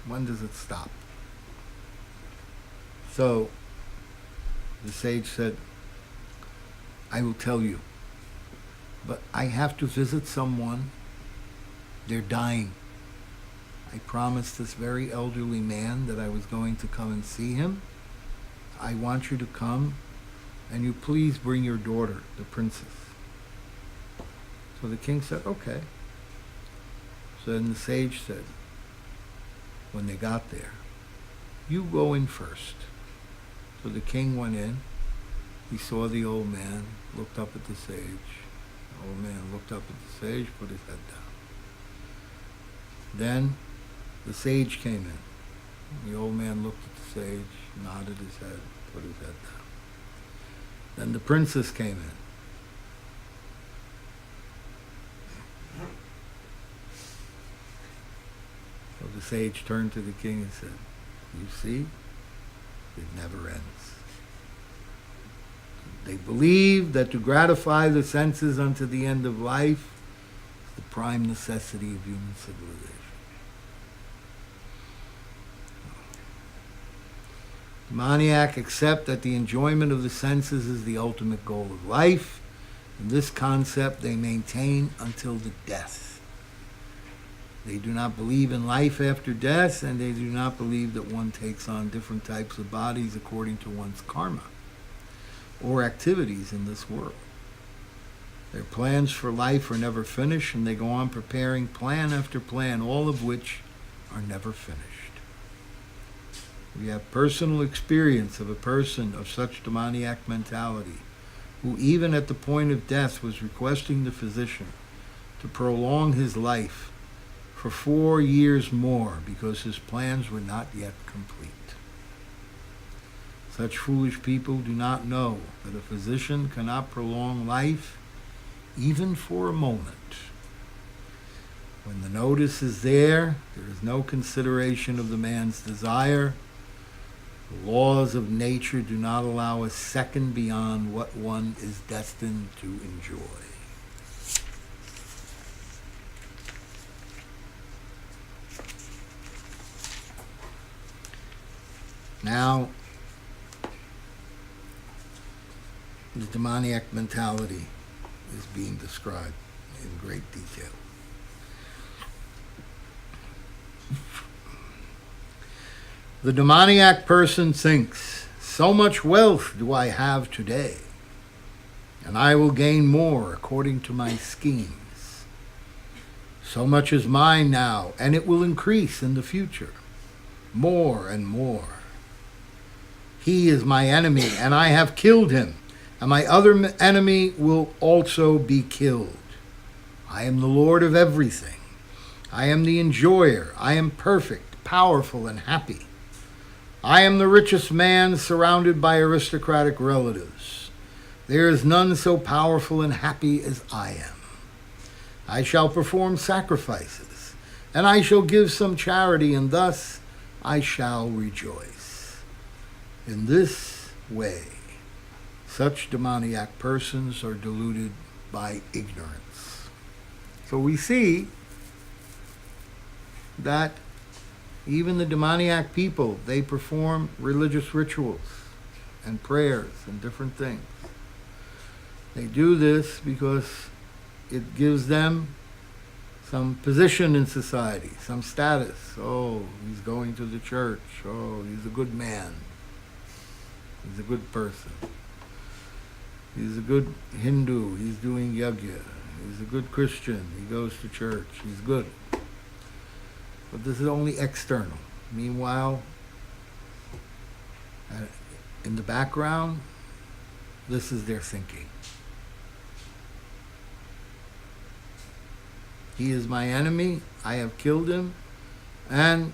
When does it stop? So the sage said, I will tell you, but I have to visit someone. They're dying. I promised this very elderly man that I was going to come and see him. I want you to come, and you please bring your daughter, the princess. So the king said, okay. So then the sage said, when they got there, you go in first. So the king went in. He saw the old man, looked up at the sage. The old man looked up at the sage, put his head down. Then the sage came in. The old man looked at the sage, nodded his head, put his head down. Then the princess came in. So the sage turned to the king and said, you see, it never ends. They believe that to gratify the senses unto the end of life is the prime necessity of human civilization. Demoniac accept that the enjoyment of the senses is the ultimate goal of life, and this concept they maintain until the death. They do not believe in life after death, and they do not believe that one takes on different types of bodies according to one's karma or activities in this world. Their plans for life are never finished, and they go on preparing plan after plan, all of which are never finished. We have personal experience of a person of such demoniac mentality who even at the point of death was requesting the physician to prolong his life for 4 years more because his plans were not yet complete. Such foolish people do not know that a physician cannot prolong life even for a moment. When the notice is there, there is no consideration of the man's desire. The laws of nature do not allow a second beyond what one is destined to enjoy. Now, the demoniac mentality is being described in great detail. The demoniac person thinks, so much wealth do I have today, and I will gain more according to my schemes. So much is mine now, and it will increase in the future, more and more. He is my enemy, and I have killed him, and my other enemy will also be killed. I am the Lord of everything. I am the enjoyer. I am perfect, powerful, and happy. I am the richest man surrounded by aristocratic relatives. There is none so powerful and happy as I am. I shall perform sacrifices, and I shall give some charity, and thus I shall rejoice. In this way, such demoniac persons are deluded by ignorance. So we see that even the demoniac people, they perform religious rituals and prayers and different things. They do this because it gives them some position in society, some status. Oh, he's going to the church. Oh, he's a good man. He's a good person. He's a good Hindu. He's doing yajna. He's a good Christian. He goes to church. He's good. But this is only external. Meanwhile, in the background, This is their thinking. He is my enemy, I have killed him, and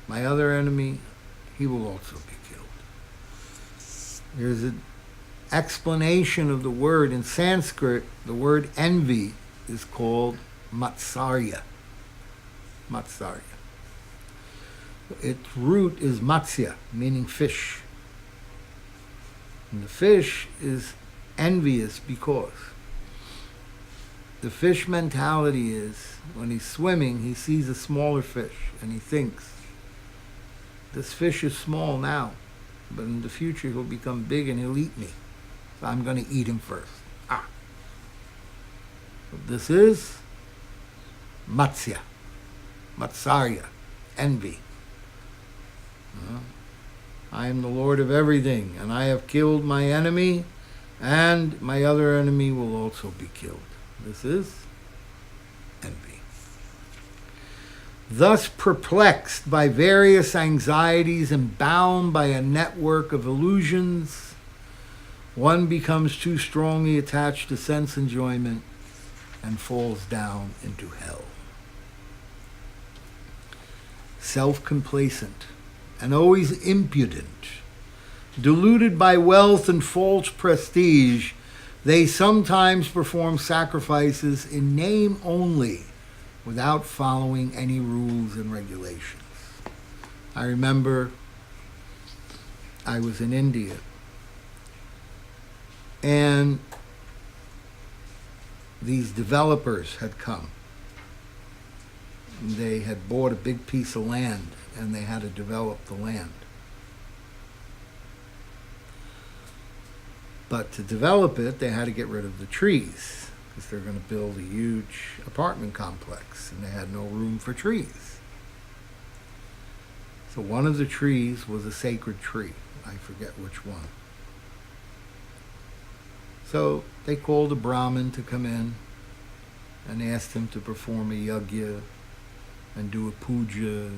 my other enemy, he will also be killed. There's an explanation of the word. In Sanskrit, the word envy is called matsarya. Matsarya. Its root is matsya, meaning fish. And the fish is envious because the fish mentality is, when he's swimming, he sees a smaller fish and he thinks, this fish is small now, but in the future he'll become big and he'll eat me. So I'm going to eat him first. So this is matsya, matsarya, envy. I am the Lord of everything, and I have killed my enemy, and my other enemy will also be killed. This is envy. Thus perplexed by various anxieties and bound by a network of illusions, one becomes too strongly attached to sense enjoyment and falls down into hell. Self-complacent and always impudent, deluded by wealth and false prestige, they sometimes perform sacrifices in name only, without following any rules and regulations. I remember I was in India, and these developers had come. They had bought a big piece of land, and they had to develop the land. But to develop it, they had to get rid of the trees, because they're going to build a huge apartment complex, and they had no room for trees. So one of the trees was a sacred tree. I forget which one. So they called a Brahmin to come in and asked him to perform a yajna and do a puja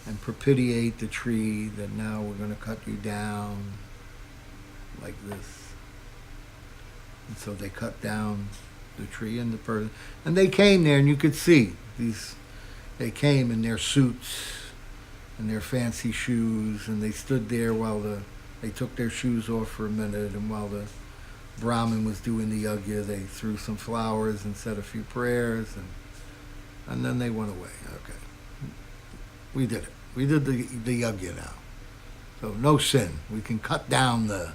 and propitiate the tree that now we're going to cut you down like this. And so they cut down the tree, and the person, and they came there, and you could see they came in their suits and their fancy shoes, and they stood there while they took their shoes off for a minute, and while the Brahmin was doing the yajna, they threw some flowers and said a few prayers, and then they went away. Okay, we did it. We did the yajna now. So no sin. We can cut down the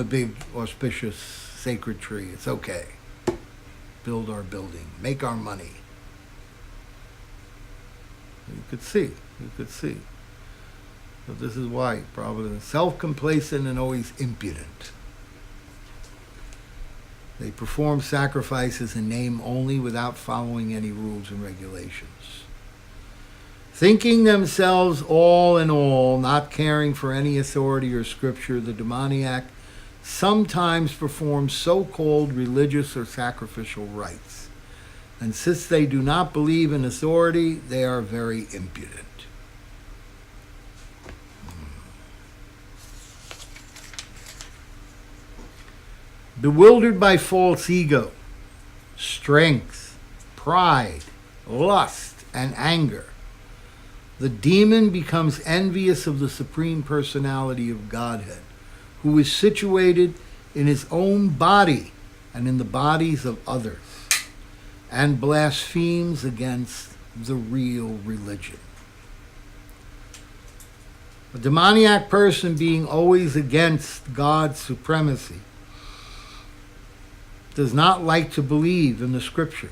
big auspicious sacred tree. It's okay. Build our building. Make our money. You could see. But this is why Prabhupada is self-complacent and always impudent. They perform sacrifices in name only, without following any rules and regulations. Thinking themselves all in all, not caring for any authority or scripture, the demoniac sometimes performs so-called religious or sacrificial rites. And since they do not believe in authority, they are very impudent. Bewildered by false ego, strength, pride, lust, and anger, the demon becomes envious of the Supreme Personality of Godhead, who is situated in his own body and in the bodies of others, and blasphemes against the real religion. A demoniac person, being always against God's supremacy, does not like to believe in the scriptures.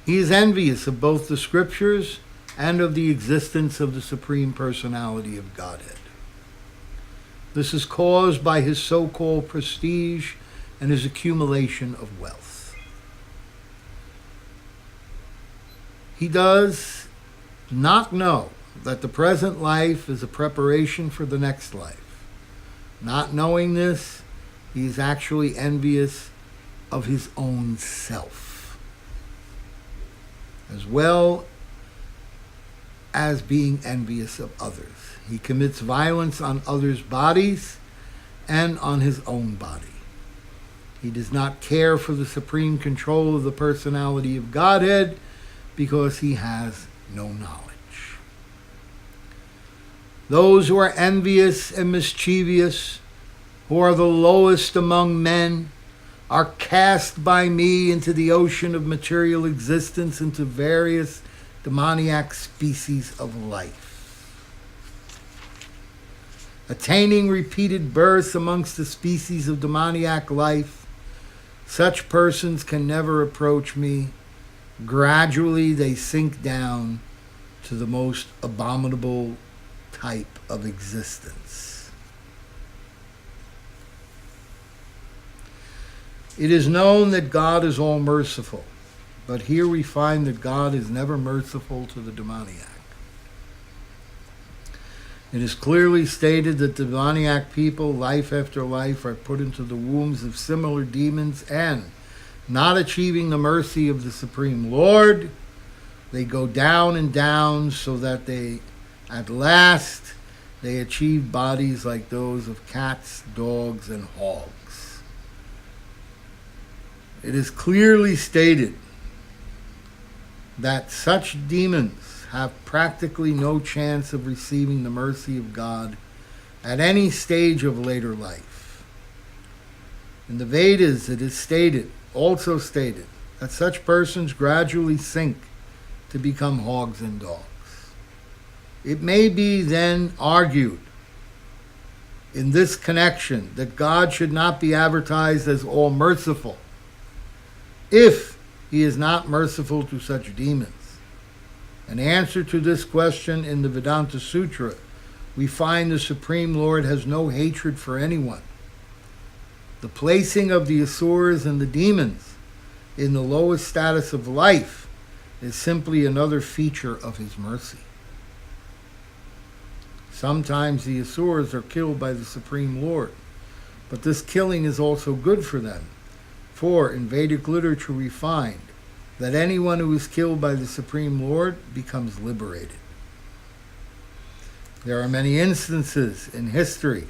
He is envious of both the scriptures and of the existence of the Supreme Personality of Godhead. This is caused by his so-called prestige and his accumulation of wealth. He does not know that the present life is a preparation for the next life. Not knowing this, he is actually envious of his own self, as well as being envious of others. He commits violence on others' bodies and on his own body. He does not care for the supreme control of the personality of Godhead because he has no knowledge. Those who are envious and mischievous, who are the lowest among men, are cast by me into the ocean of material existence, into various demoniac species of life. Attaining repeated births amongst the species of demoniac life, such persons can never approach me. Gradually they sink down to the most abominable type of existence. It is known that God is all merciful, but here we find that God is never merciful to the demoniac. It is clearly stated that demoniac people, life after life, are put into the wombs of similar demons and, not achieving the mercy of the Supreme Lord, they go down and down so that at last they achieve bodies like those of cats, dogs, and hogs. It is clearly stated that such demons have practically no chance of receiving the mercy of God at any stage of later life. In the Vedas, it is also stated, that such persons gradually sink to become hogs and dogs. It may be then argued in this connection that God should not be advertised as all merciful if he is not merciful to such demons. An answer to this question in the Vedanta Sutra, we find the Supreme Lord has no hatred for anyone. The placing of the Asuras and the demons in the lowest status of life is simply another feature of his mercy. Sometimes the Asuras are killed by the Supreme Lord, but this killing is also good for them, for in Vedic literature we find that anyone who is killed by the Supreme Lord becomes liberated. There are many instances in history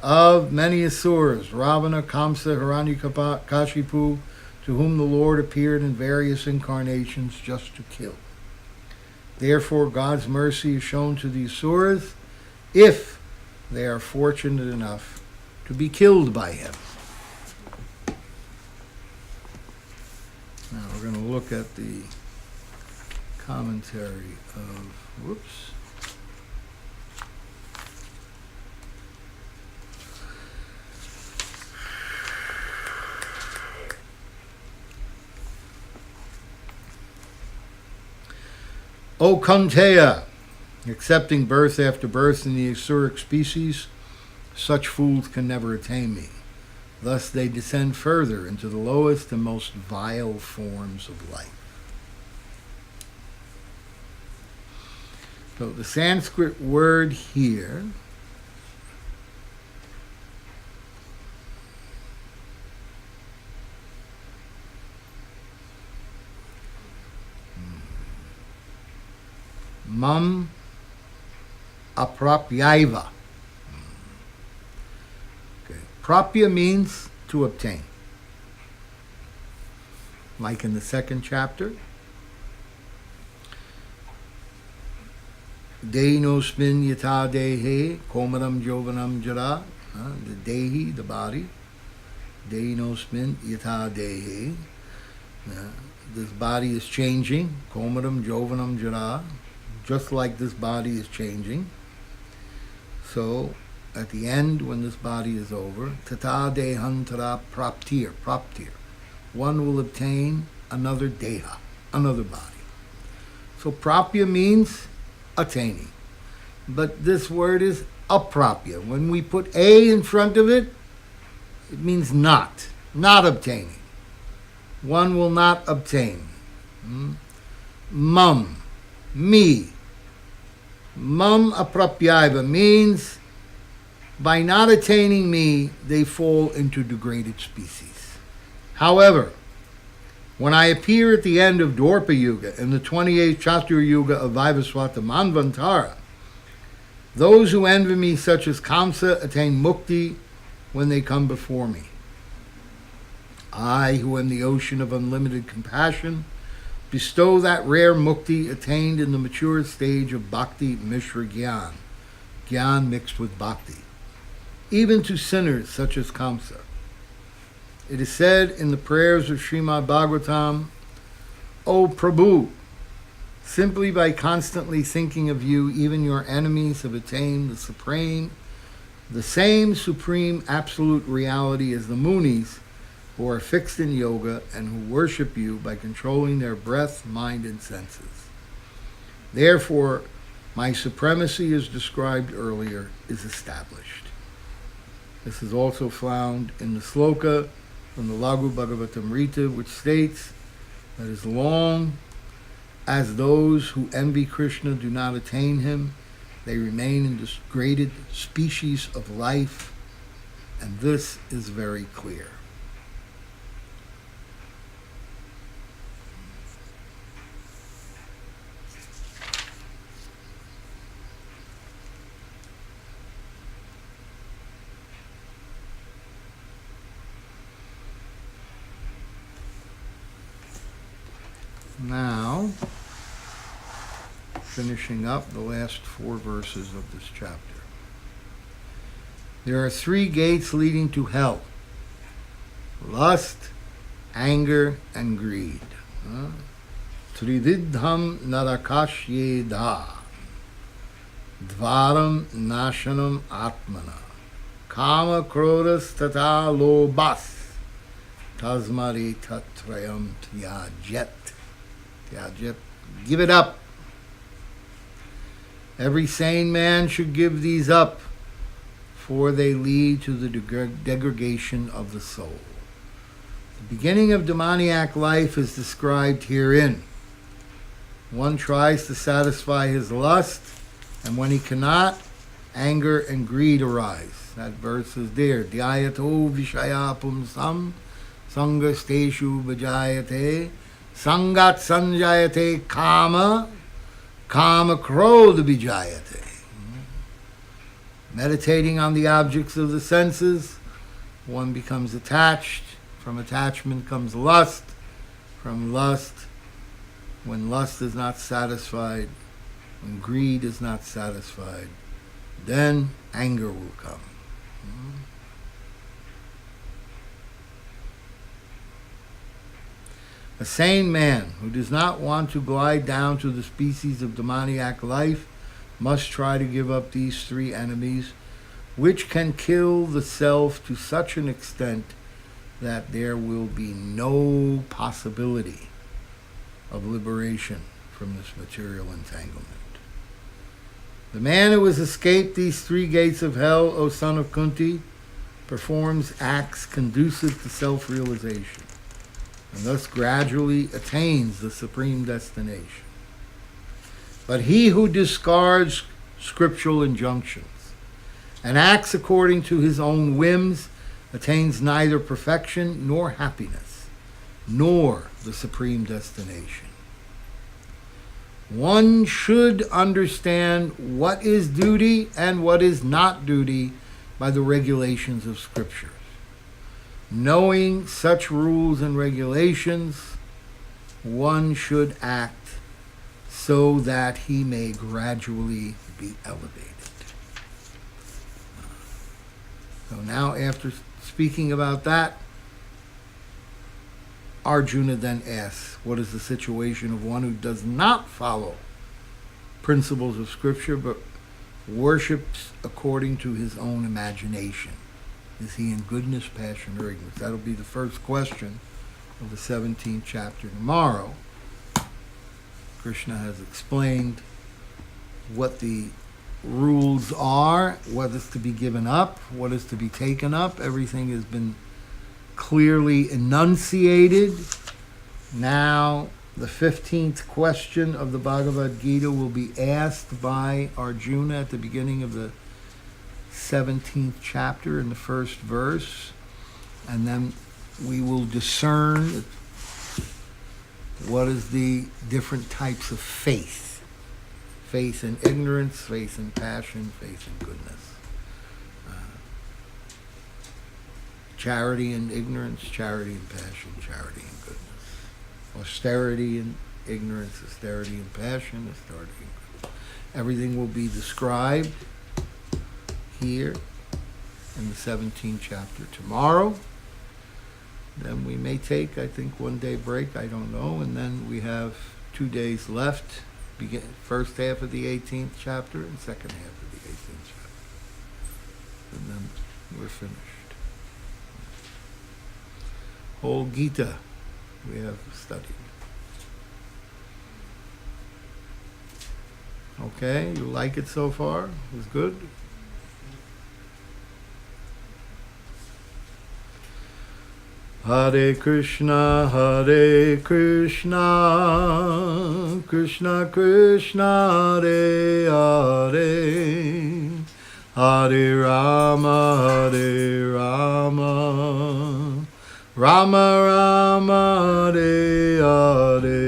of many Asuras, Ravana, Kamsa, Hiranyakashipu, to whom the Lord appeared in various incarnations just to kill. Therefore, God's mercy is shown to the Asuras if they are fortunate enough to be killed by him. Now we're going to look at the commentary of, O Kunteya, accepting birth after birth in the Asuric species, such fools can never attain me. Thus they descend further into the lowest and most vile forms of life. So the Sanskrit word here mam aprapyaiva. Okay. Prapya means to obtain. Like in the second chapter, Dehinosmin yata dehe komaram jovanam jara. The dehi, the body. Dehinosmin yata dehe. This body is changing. Komaram jovanam jara. Just like this body is changing. So, at the end, when this body is over, tata dehantara praptir, one will obtain another deha, another body. So prapya means attaining. But this word is aprapya. When we put a in front of it, it means not obtaining. One will not obtain. Mum, me. Mum aprapyaiva means by not attaining me, they fall into degraded species. However, When I appear at the end of Dwarpa Yuga in the 28th Chatur Yuga of Vivaswata Manvantara, those who envy me, such as Kamsa, attain mukti when they come before me. I, who am the ocean of unlimited compassion, bestow that rare mukti attained in the mature stage of bhakti mishra gyan, gyan mixed with bhakti, even to sinners such as Kamsa. It is said in the prayers of Srimad Bhagavatam, O Prabhu, simply by constantly thinking of you, even your enemies have attained the same supreme absolute reality as the Munis, who are fixed in yoga and who worship you by controlling their breath, mind, and senses. Therefore, my supremacy, as described earlier, is established. This is also found in the sloka from the Laghu Bhagavatamrita, which states that as long as those who envy Krishna do not attain him, they remain in this degraded species of life, and this is very clear. Now, finishing up the last 4 verses of this chapter. There are 3 gates leading to hell: lust, anger, and greed. Trididham narakashyeda dvaram nashanam atmana kama krodas tata lobas tasmari tatrayam tyajet. Give it up. Every sane man should give these up, for they lead to the degradation of the soul. The beginning of demoniac life is described herein. One tries to satisfy his lust, and when he cannot, anger and greed arise. That verse is there. Dhyayato vishaya pumsam sangasteshu bhajayate sangat sanjayate kama krodha vijayate. Meditating on the objects of the senses, one becomes attached. From attachment comes lust. From lust, when lust is not satisfied, when greed is not satisfied, then anger will come. A sane man who does not want to glide down to the species of demoniac life must try to give up these 3 enemies, which can kill the self to such an extent that there will be no possibility of liberation from this material entanglement. The man who has escaped these 3 gates of hell, O son of Kunti, performs acts conducive to self-realization, and thus gradually attains the supreme destination. But he who discards scriptural injunctions and acts according to his own whims attains neither perfection nor happiness, nor the supreme destination. One should understand what is duty and what is not duty by the regulations of Scripture. Knowing such rules and regulations, one should act so that he may gradually be elevated. So now, after speaking about that, Arjuna then asks, what is the situation of one who does not follow principles of Scripture but worships according to his own imagination? Is he in goodness, passion, or ignorance? That'll be the first question of the 17th chapter tomorrow. Krishna has explained what the rules are, what is to be given up, what is to be taken up. Everything has been clearly enunciated. Now, the 15th question of the Bhagavad Gita will be asked by Arjuna at the beginning of the 17th chapter in the first verse, and then we will discern what is the different types of faith? Faith in ignorance, faith in passion, faith in goodness. Charity in ignorance, charity in passion, charity in goodness. Austerity in ignorance, austerity in passion, austerity in goodness. Everything will be described here in the 17th chapter tomorrow. Then we may take, I think, 1 day break, I don't know, and then we have 2 days left, first half of the 18th chapter and second half of the 18th chapter. And then we're finished. Whole Gita we have studied. Okay, you like it so far? It was good? Hare Krishna, Krishna Krishna, Hare Hare, Hare Rama, Rama Rama, Hare Hare.